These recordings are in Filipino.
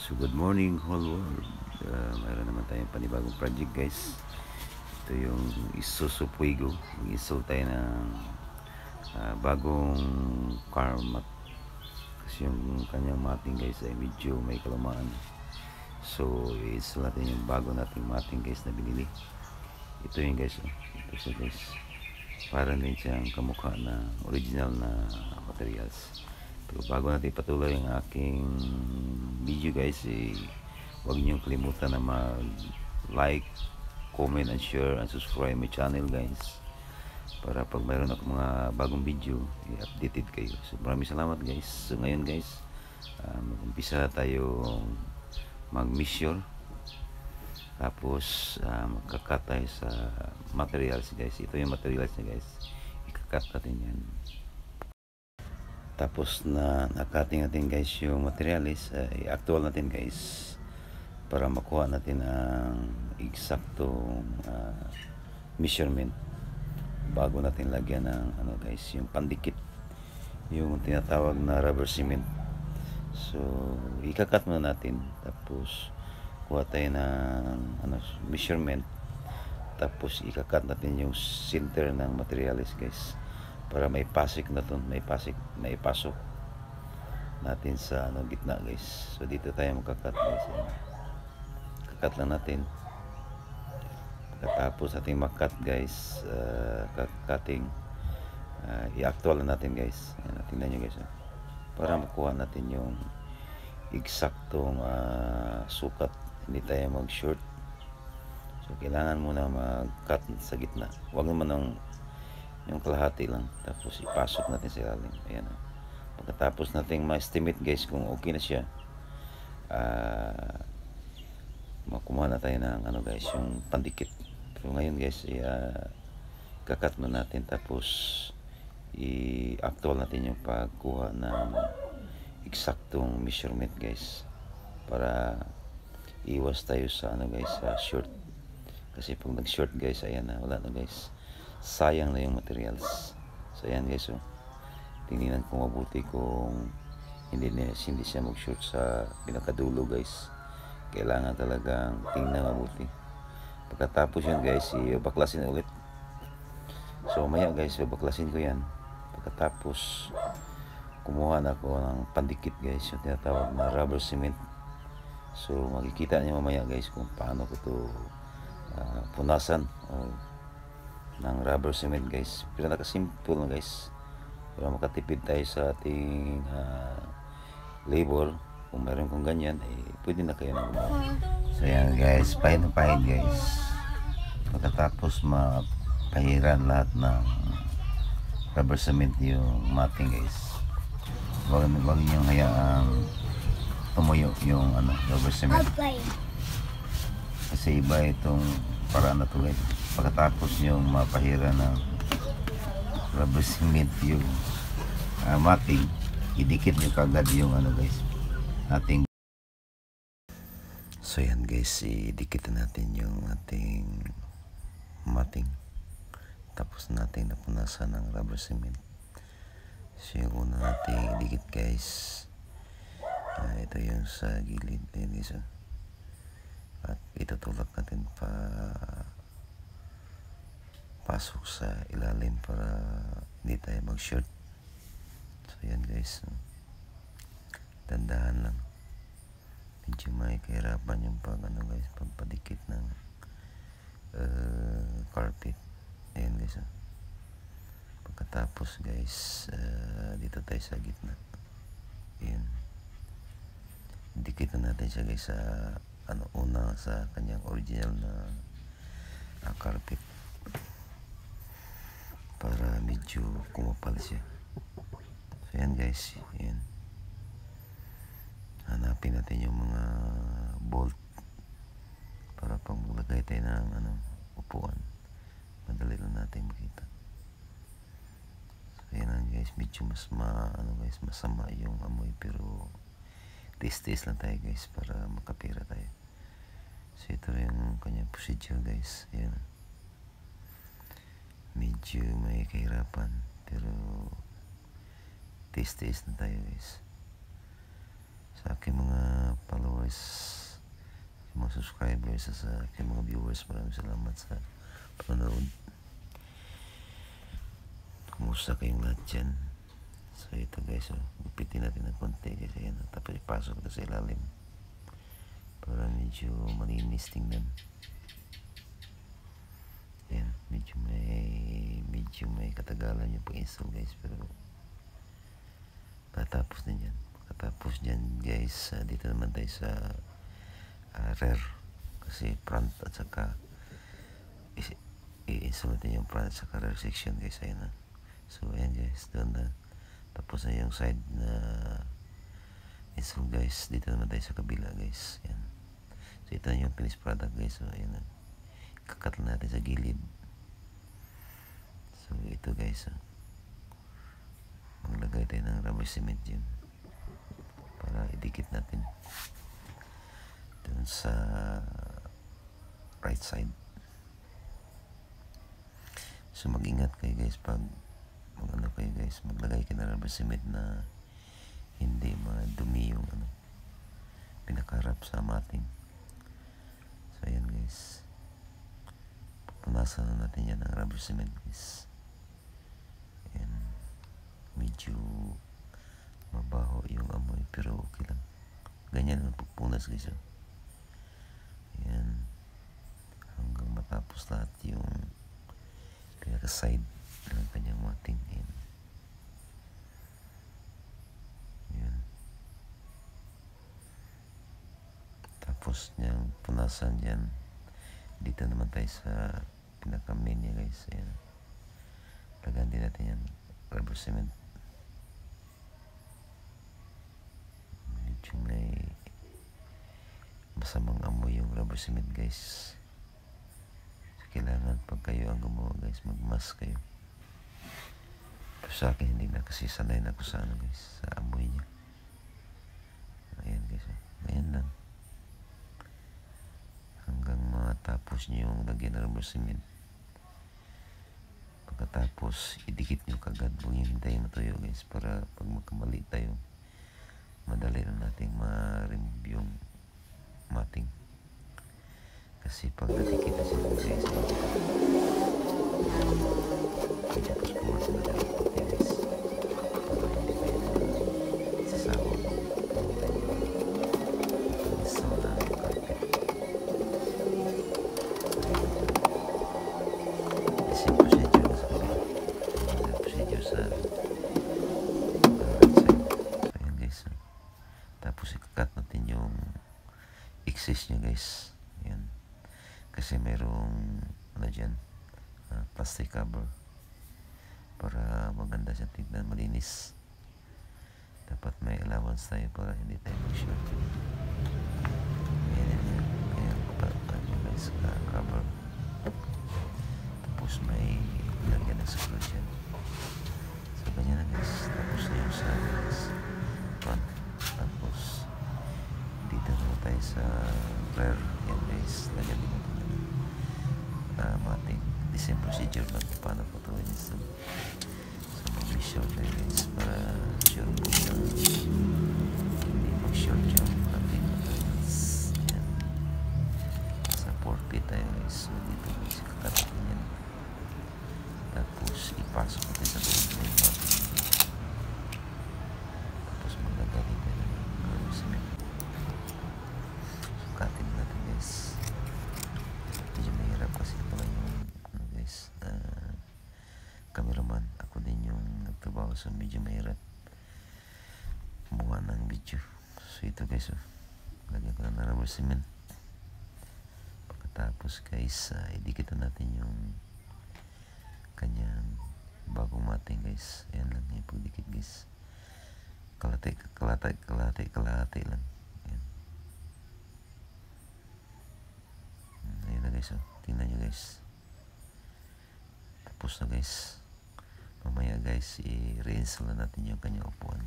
So good morning whole world. Mayroon naman tayong panibagong project guys. Ito yung Isuzu Fuego. Mag-install tayo ng bagong car mat. Kasi yung kanyang matting guys ay medyo may kalumaan. So i-install natin yung bago nating matting guys na binili. Ito yung guys. Ito siya guys. Parang din siyang kamukha na original na materials. Pero bago natin patuloy ang aking video guys, huwag niyong kalimutan na mag-like, comment, and share, and subscribe my channel guys, para pag mayroon ako mga bagong video, updated kayo. So maraming salamat guys. So ngayon guys, mag-umpisa tayo mag-measure, tapos magkakat tayo sa materials guys. Ito yung materials niya guys, ikakat natin yan. Tapos na nakating natin guys yung materials, i-actual natin guys para makuha natin ang eksaktong measurement bago natin lagyan ng guys, yung pandikit, yung tinatawag na rubber cement. So ikakat muna natin, tapos kuha tayo ng measurement, tapos ikakat natin yung center ng materials guys, para may pasok na to, may pasok natin sa gitna guys. So dito tayo magkakat guys. Kakat lang natin. Pagkatapos ating makat guys, cutting, i-actual natin guys. Ayan, tingnan nyo guys, para makuha natin yung eksaktong sukat, hindi tayo mag short. So kailangan muna mag-cut sa gitna, huwag naman yung kalahati lang, tapos ipasok natin sa ilalim. Ayan. Pagkatapos natin ma-estimate guys kung okay na siya, makumuha na tayo ng guys, yung pandikit. So ngayon guys, kakat mo natin, tapos i-actual natin yung pagkuha ng eksaktong measurement guys, para iwas tayo sa guys, sa short. Kasi pag nag-short guys, ayan na, wala na guys, sayang na yung materials. So ayan guys, tingnan ko mabuti kung hindi siya mag-short sa pinakadulo guys. Kailangan talagang tingnan mabuti. Pagkatapos yun guys, baklasin ulit. So maya guys, baklasin ko yan. Pagkatapos kumuha na ako ng pandikit guys, yung tinatawag na rubber cement. So makikita niyo mamaya guys kung paano ko to punasan ng rubber cement guys. Pero nakasimple na guys, para makatipid tayo sa ating labor. Kung meron kong ganyan, pwede na kayo na gumawa. So yan guys, pahid na pahid guys. Pagkatapos mapahiran lahat ng rubber cement yung matting guys, huwag niyong hayaang tumuyo yung rubber cement, kasi iba itong paraan na to guys. Pagkatapos nyo mapahira ng rubber cement yung matting, idikit nyo kagad yung guys, ating. So yan guys, idikit natin yung ating matting, tapos natin napunasan ng rubber cement. So yung una natin idikit guys, ito yung sa gilid din guys, at itutulak natin pa pasok sa ilalim para hindi tayo mag short. So yan guys, dandahan lang, medyo may kahirapan yung guys, pagpadikit ng carpet. Ayan guys, pagkatapos guys, dito tayo sa gitna. Ayan, dikit na natin siya guys sa una sa kanyang original na carpet, para medyo kumapal siya. So yan guys, yan, hanapin natin yung mga bolt para pag maglagay tayo ng upuan, madali lang natin makita. So yan guys, medyo mas guys, masama yung amoy, pero taste lang tayo guys, para makapira tayo. So ito yung kanyang procedure guys. Yan, medyo may kahirapan, pero taste na tayo guys. Sa aking mga followers, subscribers, sa aking mga viewers. Maraming salamat sa panonood. Kumusta kayong lahat dyan? So ito guys, gupitin natin ng konti kasi yan, tapos ipasok ito sa ilalim para medyo malinis tingnan. Yan, medyo may katagalan yung pag-install guys, pero natapos na yan. Katapos dyan guys, dito naman tayo sa rear, kasi front at saka i-install natin yung front at saka rear section guys. Ayan na. So ayan guys, doon na tapos na yung side na install guys. Dito naman tayo sa kabila guys. Ayan. So ito na yung finished product guys. So ayan na, kakat natin sa gilid. So ito guys, maglagay tayo ng rubber cement yun para idikit natin dun sa right side. So mag-ingat kayo guys pag kayo guys, maglagay kayo ng rubber cement na hindi madumi yung pinakarap sa mating. So ayan guys, pupunasan na natin yan ng rubber cement guys. Ayan, medyo mabaho yung amoy pero okay lang, ganyan ang pupunas guys. Ayan, hanggang matapos lahat yung pinaka side ng kanyang mating. Ayan. Ayan. Tapos niyang punasan dyan, dito naman tayo sa pinaka main niya guys. Ayan, lagyan din natin yan rubber cement. Medyo may masamang amoy yung rubber cement guys. So, kailangan pag kayo ang gumawa guys, mag-mask kayo. Pero sa akin hindi na, kasi sanay na ako sa guys, sa amoy niya. Ayan guys, ayan lang hanggang matapos nyo yung lagyan ng rubber cement. Pagkatapos idikit nyo kagad, huwag nyo hintayin matuyo guys, para pag magkamali tayo madali na natin ma-remove yung mating. Kasi pag nadikit na sila guys, tapos pumasin na tayo puti guys, para hindi kayo sasawag isa na carpet. Same procedure sa kabila, procedure sa right side. So ayan guys, tapos ikakat natin yung excess nyo guys. Ayan, kasi mayroong dyan, plastic cover para maganda siya tignan, malinis. Dapat may allowance tayo para hindi tayo mag-short. Ayan, kaya kapag nyo guys cover, tapos may lagyan ng screw dyan. So ganyan na guys, tapos na yung sa guys front. Tapos dito naman tayo sa rear. Yan guys, lagyan din natin mating. The same procedure lang kung paano po ito install. So mag-short tayo guys para sure po na hindi mag-short yung mating. Yan, sa 4 tayo guys. So dito guys, kakatatin yan, tapos ipasok natin sa loob na yung mating. Tapos maglagay din tayo ng rubber cement. Sukatin natin guys. Medyo mahirap kasi pala yung guys, cameraman. Ako din yung nagtrabaho, so medyo mahirap buwan ng video. So ito guys, lagyan ko na ng rubber cement. Pagkatapos guys, idikit natin yung kanyang bagong mating guys. Ayan lang yung pagdikit guys, kalate lang. Ayan. Ayan na guys, tingnan nyo guys. Tapos na guys, mamaya guys i-reinstall na natin yung kanyang upuan.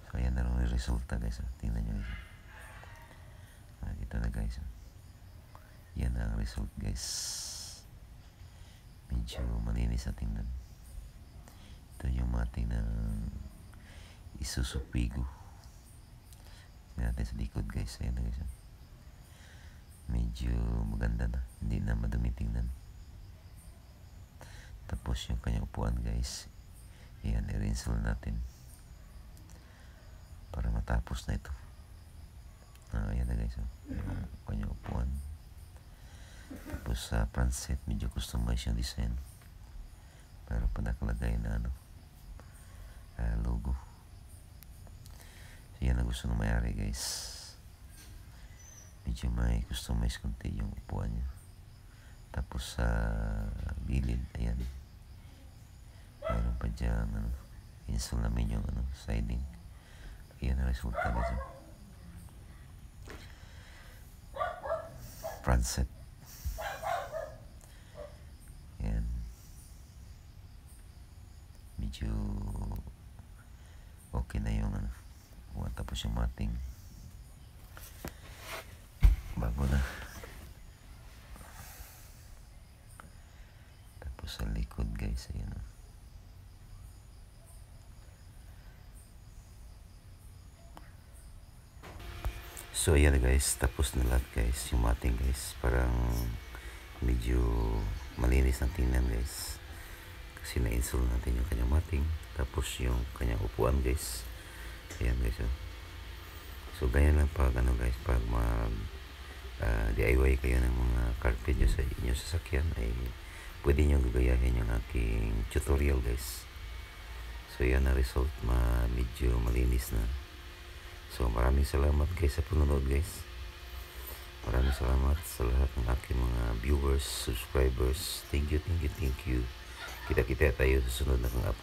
So ayan na lang yung resulta guys. Tingnan nyo guys, ito na guys. Yan na ang result guys, medyo malinis na tingnan. Ito yung mating ng Isuzu Pigo. Tingnan natin sa likod guys. Ayan na guys. medyo maganda na, hindi na madumi tingnan. Tapos yung kanyang upuan guys, yan, i-rinse natin para matapos na ito. Ayan na guys, yung kanyang upuan. Tapos sa front seat, medyo customize yung design, pero pa nakalagay na logo. So yan ang gusto ng mayari guys, medyo may customize konti yung upuan niya. Tapos sa gilid, ayan, mayroon pa dyan install namin yung siding. Ayan ang resulta guys. Front set, ayan, medyo okay na yung tapos yung mating bago na. Tapos sa likod guys, ayan. So ayan guys, tapos na lahat guys, yung mating guys, parang medyo malinis ng tingnan guys, kasi na-install natin yung kanyang mating. Tapos yung kanyang upuan guys, ayan guys. So ganyan lang pag guys, pag mag DIY kayo ng mga carpet nyo sa inyong sasakyan, ay pwede nyo gagayahin yung aking tutorial guys. So yan na result, medyo malinis na. So maraming salamat guys sa panonood guys. Maraming salamat sa lahat ng aking mga viewers, subscribers. Thank you. Kita-kita tayo sa sunod na upload.